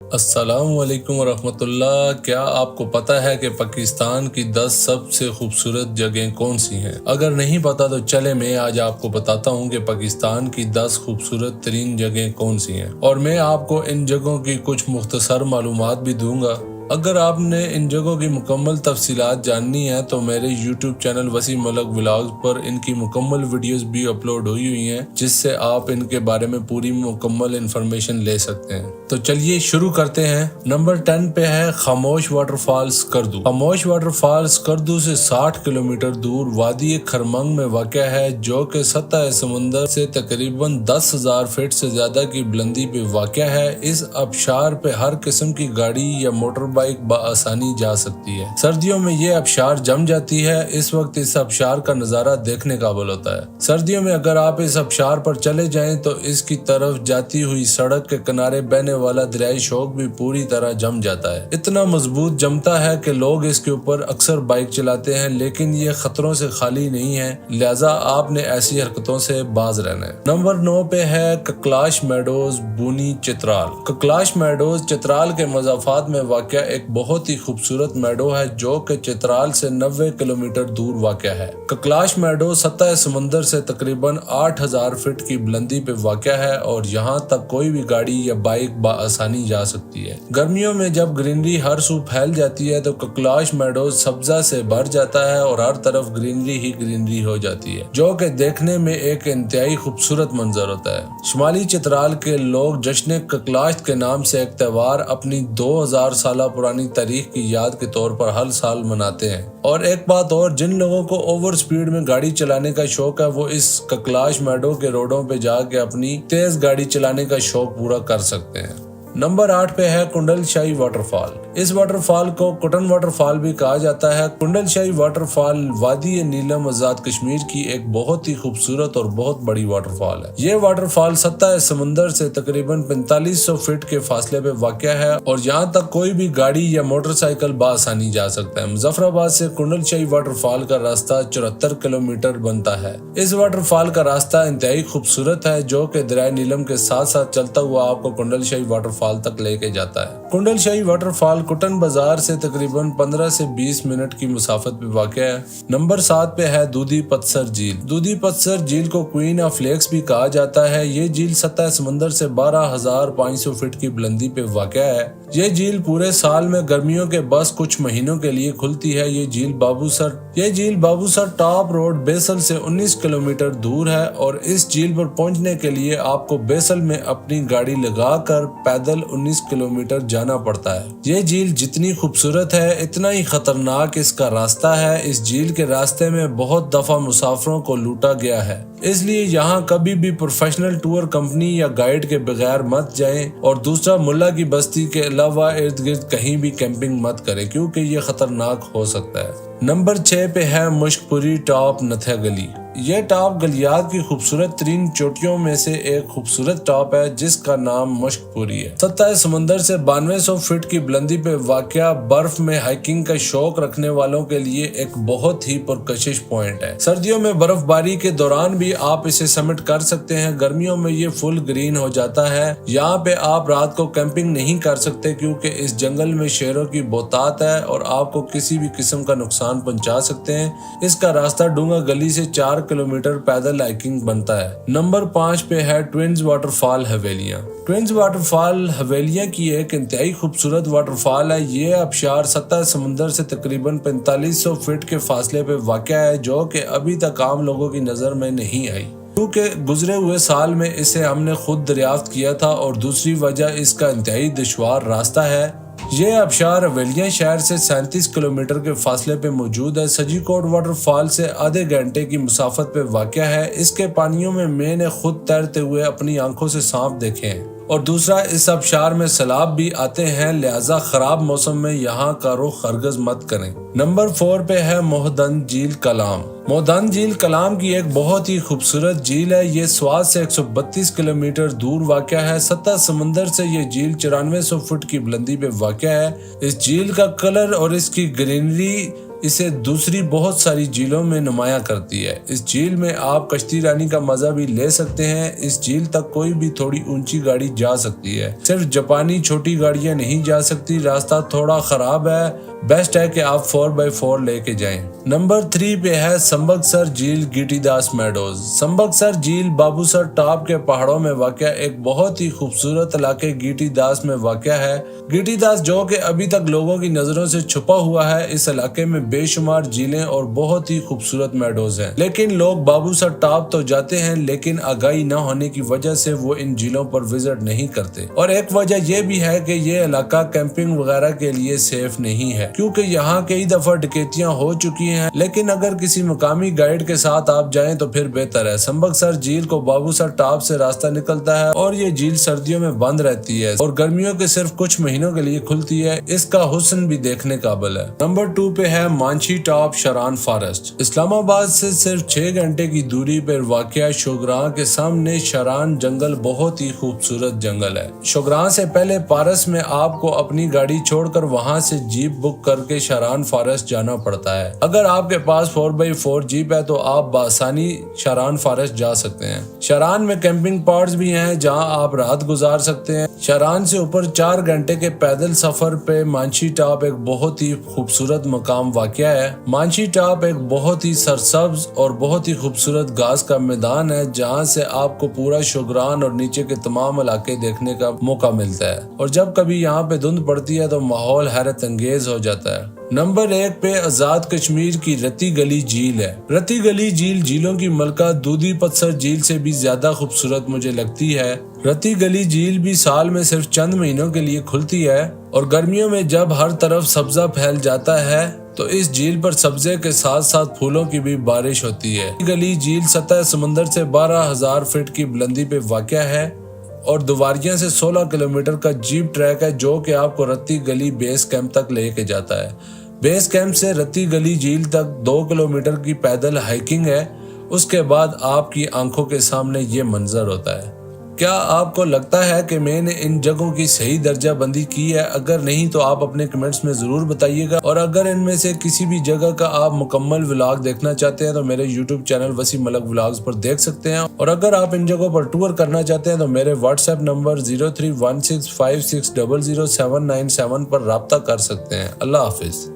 السلام علیکم ورحمۃ اللہ۔ کیا آپ کو پتہ ہے کہ پاکستان کی 10 سب سے خوبصورت جگہیں کون سی ہیں؟ اگر نہیں پتہ تو چلے میں آج آپ کو بتاتا ہوں کہ پاکستان کی 10 خوبصورت ترین جگہیں کون سی ہیں، اور میں آپ کو ان جگہوں کی کچھ مختصر معلومات بھی دوں گا۔ اگر آپ نے ان جگہوں کی مکمل تفصیلات جاننی ہے تو میرے یوٹیوب چینل وسیم ملک ولاگز پر ان کی مکمل ویڈیوز بھی اپلوڈ ہوئی ہیں، جس سے آپ ان کے بارے میں پوری مکمل انفارمیشن لے سکتے ہیں۔ تو چلیے شروع کرتے ہیں۔ نمبر 10 پہ ہے خاموش واٹر فال سکردو۔ خاموش واٹر فال سکردو سے 60 کلومیٹر دور وادی خرمنگ میں واقع ہے، جو کہ سطح سمندر سے تقریباً 10,000 فٹ سے زیادہ کی بلندی پہ واقع ہے۔ اس آبشار پہ ہر قسم کی گاڑی یا موٹر بائک بآسانی جا سکتی ہے۔ سردیوں میں یہ آبشار جم جاتی ہے، اس وقت اس آبشار کا نظارہ دیکھنے قابل ہوتا ہے۔ سردیوں میں اگر آپ اس آبشار پر چلے جائیں تو اس کی طرف جاتی ہوئی سڑک کے کنارے بہنے والا دریائے شوک بھی پوری طرح جم جاتا ہے۔ اتنا مضبوط جمتا ہے کہ لوگ اس کے اوپر اکثر بائک چلاتے ہیں، لیکن یہ خطروں سے خالی نہیں ہے، لہٰذا آپ نے ایسی حرکتوں سے باز رہنا ہے۔ نمبر 9 پہ ہے ککلاش میڈوز بونی چترال۔ ککلاش میڈوز چترال کے مضافات میں واقع ایک بہت ہی خوبصورت میڈو ہے، جو کہ چترال سے 90 کلومیٹر دور واقع ہے۔ ککلاش میڈو سطح سمندر سے تقریباً 8,000 فٹ کی بلندی پہ واقع ہے، اور یہاں تک کوئی بھی گاڑی یا بائک بآسانی جا سکتی ہے۔ گرمیوں میں جب گرینری ہر سو پھیل جاتی ہے تو ککلاش میڈو سبزہ سے بھر جاتا ہے اور ہر طرف گرینری ہی گرینری ہو جاتی ہے، جو کہ دیکھنے میں ایک انتہائی خوبصورت منظر ہوتا ہے۔ شمالی چترال کے لوگ جشن ککلاشت کے نام سے ایک تہوار اپنی 2000 سالہ پرانی تاریخ کی یاد کے طور پر ہر سال مناتے ہیں۔ اور ایک بات اور، جن لوگوں کو اوور سپیڈ میں گاڑی چلانے کا شوق ہے وہ اس ککلاش میڈو کے روڈوں پہ جا کے اپنی تیز گاڑی چلانے کا شوق پورا کر سکتے ہیں۔ نمبر 8 پہ ہے کنڈل شاہی واٹر فال۔ اس واٹر فال کو کٹن واٹر فال بھی کہا جاتا ہے۔ کنڈل شاہی واٹر فال وادی نیلم آزاد کشمیر کی ایک بہت ہی خوبصورت اور بہت بڑی واٹر فال ہے۔ یہ واٹر فال سطح سمندر سے تقریباً 4500 فٹ کے فاصلے پہ واقع ہے، اور یہاں تک کوئی بھی گاڑی یا موٹر سائیکل بآسانی جا سکتا ہے۔ مظفر آباد سے کنڈل شاہی واٹر فال کا راستہ 74 کلومیٹر بنتا ہے۔ اس واٹر فال کا راستہ انتہائی خوبصورت ہے، جو کہ دریائے نیلم کے ساتھ ساتھ چلتا ہوا آپ کو کنڈل شاہی واٹر فال تک لے کے جاتا ہے۔ کنڈل شاہی واٹر فال کٹن بازار سے تقریباً 15 سے 20 منٹ کی مسافت پہ واقع ہے۔ نمبر 7 پہ ہے دودھی پتسر جھیل۔ دودھی پتسر جھیل کو کوئین آف لیکس بھی کہا جاتا ہے۔ یہ جھیل سطح سمندر سے 12,500 فٹ کی بلندی پہ واقع ہے۔ یہ جھیل پورے سال میں گرمیوں کے بس کچھ مہینوں کے لیے کھلتی ہے۔ یہ جھیل بابو سر ٹاپ روڈ بیسل سے 19 کلومیٹر دور ہے، اور اس جھیل پر پہنچنے کے لیے آپ کو بیسل میں اپنی گاڑی لگا کر پیدل 19 کلومیٹر جانا پڑتا ہے۔ یہ جھیل جتنی خوبصورت ہے اتنا ہی خطرناک اس کا راستہ ہے۔ اس جھیل کے راستے میں بہت دفعہ مسافروں کو لوٹا گیا ہے، اس لیے یہاں کبھی بھی پروفیشنل ٹور کمپنی یا گائیڈ کے بغیر مت جائیں، اور دوسرا ملا کی بستی کے علاوہ ارد گرد کہیں بھی کیمپنگ مت کریں، کیونکہ یہ خطرناک ہو سکتا ہے۔ نمبر 6 پہ ہے مشک پوری ٹاپ نتھیا گلی۔ یہ ٹاپ گلیات کی خوبصورت ترین چوٹیوں میں سے ایک خوبصورت ٹاپ ہے، جس کا نام مشک پوری ہے۔ سطح سمندر سے 9200 فٹ کی بلندی پہ واقع برف میں ہائکنگ کا شوق رکھنے والوں کے لیے ایک بہت ہی پرکشش پوائنٹ ہے۔ سردیوں میں برف باری کے دوران بھی آپ اسے سمٹ کر سکتے ہیں۔ گرمیوں میں یہ فل گرین ہو جاتا ہے۔ یہاں پہ آپ رات کو کیمپنگ نہیں کر سکتے، کیونکہ اس جنگل میں شیروں کی بہتات ہے اور آپ کو کسی بھی قسم کا نقصان پہنچا سکتے ہیں۔ اس کا راستہ ڈونگا گلی سے 4 کلومیٹر پیدل ہائکنگ بنتا ہے۔ نمبر 5 پہ ہے twins waterfall Havelian. Twins waterfall Havelian کی ایک انتہائی خوبصورت واٹر فال ہے۔ یہ آبشار سطح سمندر سے تقریباً 4500 فٹ کے فاصلے پہ واقع ہے، جو کہ ابھی تک عام لوگوں کی نظر میں نہیں آئی، کیونکہ گزرے ہوئے سال میں اسے ہم نے خود دریافت کیا تھا، اور دوسری وجہ اس کا انتہائی دشوار راستہ ہے۔ یہ آبشار حویلیاں شہر سے 37 کلومیٹر کے فاصلے پہ موجود ہے۔ سجی کوٹ واٹر فال سے آدھے گھنٹے کی مسافت پہ واقع ہے۔ اس کے پانیوں میں نے خود تیرتے ہوئے اپنی آنکھوں سے سانپ دیکھے ہیں، اور دوسرا اس آبشار میں سیلاب بھی آتے ہیں، لہٰذا خراب موسم میں یہاں کا رخ ہرگز مت کریں۔ نمبر 4 پہ ہے مہدند جھیل کلام۔ مہدند جھیل کلام کی ایک بہت ہی خوبصورت جھیل ہے۔ یہ سوات سے 132 کلومیٹر دور واقع ہے۔ سطح سمندر سے یہ جھیل 9400 فٹ کی بلندی پہ واقع ہے۔ اس جھیل کا کلر اور اس کی گرینری اسے دوسری بہت ساری جھیلوں میں نمایاں کرتی ہے۔ اس جھیل میں آپ کشتی رانی کا مزہ بھی لے سکتے ہیں۔ اس جھیل تک کوئی بھی تھوڑی اونچی گاڑی جا سکتی ہے، صرف جاپانی چھوٹی گاڑیاں نہیں جا سکتی، راستہ تھوڑا خراب ہے، بیسٹ ہے کہ آپ 4x4 لے کے جائیں۔ نمبر 3 پہ ہے سمبکسر جھیل گیٹی داس میڈوز۔ سمبکسر جھیل بابوسر ٹاپ کے پہاڑوں میں واقع ایک بہت ہی خوبصورت علاقے گیٹی داس میں واقع ہے۔ گیٹی داس جو کہ ابھی تک لوگوں کی نظروں سے چھپا ہوا ہے، اس علاقے میں بے شمار جھیلیں اور بہت ہی خوبصورت میڈوز ہیں، لیکن لوگ بابوسر ٹاپ تو جاتے ہیں لیکن آگاہی نہ ہونے کی وجہ سے وہ ان جھیلوں پر وزٹ نہیں کرتے۔ اور ایک وجہ یہ بھی ہے کہ یہ علاقہ کیمپنگ وغیرہ کے لیے سیف نہیں ہے، کیونکہ یہاں کئی دفعہ ڈکیتیاں ہو چکی ہیں، لیکن اگر کسی مقامی گائیڈ کے ساتھ آپ جائیں تو پھر بہتر ہے۔ سمبکسر جھیل کو بابوسر ٹاپ سے راستہ نکلتا ہے اور یہ جھیل سردیوں میں بند رہتی ہے اور گرمیوں کے صرف کچھ مہینوں کے لیے کھلتی ہے۔ اس کا حسن بھی دیکھنے قابل ہے۔ نمبر 2 پہ ہے مانچھی ٹاپ شران فارسٹ۔ اسلام آباد سے صرف 6 گھنٹے کی دوری پر واقع شوگراں کے سامنے شران جنگل بہت ہی خوبصورت جنگل ہے۔ شوگراں سے پہلے پارس میں آپ کو اپنی گاڑی چھوڑ کر وہاں سے جیپ بک کر کے شران فارسٹ جانا پڑتا ہے۔ اگر آپ کے پاس 4x4 جیپ ہے تو آپ بآسانی شران فارسٹ جا سکتے ہیں۔ شران میں کیمپنگ پارٹس بھی ہیں جہاں آپ رات گزار سکتے ہیں۔ شران سے اوپر 4 گھنٹے کے پیدل سفر پہ مانچھی ٹاپ ایک بہت ہی خوبصورت مقام واقع ہے۔ مانچھی ٹاپ ایک بہت ہی سرسبز اور بہت ہی خوبصورت گھاس کا میدان ہے جہاں سے آپ کو پورا شوگران اور نیچے کے تمام علاقے دیکھنے کا موقع ملتا ہے، اور جب کبھی یہاں پہ دھند پڑتی ہے تو ماحول حیرت انگیز ہو جاتا ہے۔ نمبر 1 پہ آزاد کشمیر کی رتی گلی جھیل ہے۔ رتی گلی جھیل جھیلوں کی ملکہ دودھی پتھر جھیل سے بھی زیادہ خوبصورت مجھے لگتی ہے۔ رتی گلی جھیل بھی سال میں صرف چند مہینوں کے لیے کھلتی ہے، اور گرمیوں میں جب ہر طرف سبزہ پھیل جاتا ہے تو اس جھیل پر سبزے کے ساتھ ساتھ پھولوں کی بھی بارش ہوتی ہے۔ رتی گلی جھیل سطح سمندر سے 12,000 فٹ کی بلندی پہ واقع ہے اور دواریاں سے 16 کلومیٹر کا جیپ ٹریک ہے جو کہ آپ کو رتی گلی بیس کیمپ تک لے کے جاتا ہے۔ بیس کیمپ سے رتی گلی جھیل تک 2 کلومیٹر کی پیدل ہائیکنگ ہے۔ اس کے بعد آپ کی آنکھوں کے سامنے یہ منظر ہوتا ہے۔ کیا آپ کو لگتا ہے کہ میں نے ان جگہوں کی صحیح درجہ بندی کی ہے؟ اگر نہیں تو آپ اپنے کمنٹس میں ضرور بتائیے گا، اور اگر ان میں سے کسی بھی جگہ کا آپ مکمل ولاگ دیکھنا چاہتے ہیں تو میرے یوٹیوب چینل وسیم ملک ولاگز پر دیکھ سکتے ہیں، اور اگر آپ ان جگہوں پر ٹور کرنا چاہتے ہیں تو میرے واٹس ایپ نمبر 031656007997 پر رابطہ کر سکتے ہیں۔ اللہ حافظ۔